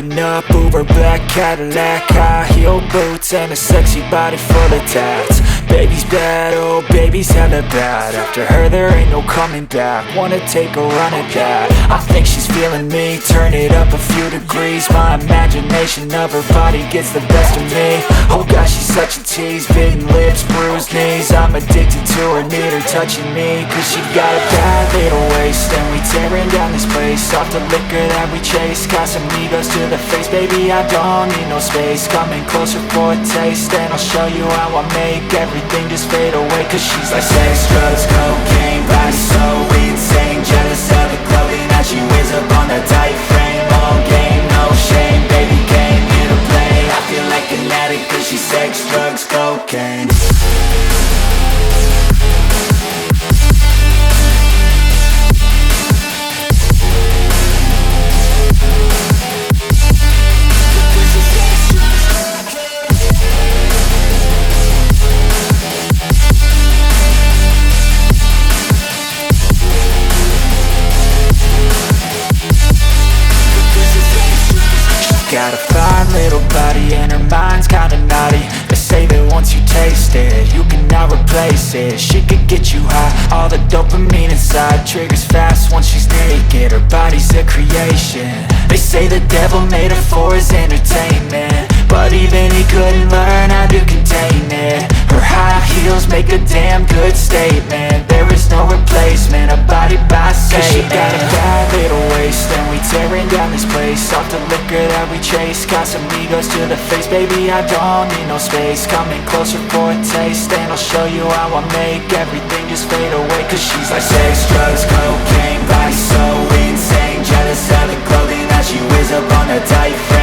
Driving up Uber black Cadillac, high heel boots and a sexy body full of tats. Baby's bad, oh baby's hella bad. After her there ain't no coming back. Wanna take a run at that. I think she's feeling me, turn it up a few degrees. My imagination of her body gets the best of me. Oh gosh, she's such a tease, bitten lips, bruised knees. I'm addicted to her, need her touching me, cause she got a bad little waist. And we tearing down this place, off the liquor that we chase. Got some egos to the face, baby I don't need no space. Coming closer for a taste, and I'll show you how I make everything just fade away. Cause she's like sex, drugs, cocaine, body so insane. Jealous of the clothing that she wears up on that tight frame. All game, no shame, baby came here to play. I feel like an addict cause she's sex, drugs, cocaine. Got a fine little body and her mind's kinda naughty. They say that once you taste it, you cannot replace it. She could get you high, all the dopamine inside triggers fast once she's naked. Her body's a creation. They say the devil made her for his entertainment, but even he couldn't learn how to contain it. Her high heels make a damn good statement. There is no replacement, a body by Satan. Cause she got a bad little waist, and we tearing down this place, off the liquor that we chase. Got some egos to the face, baby I don't need no space. Coming closer for a taste, and I'll show you how I make everything just fade away. Cause she's like sex, drugs, cocaine, body so insane. Jealous of the clothing that she wears up on her tight frame.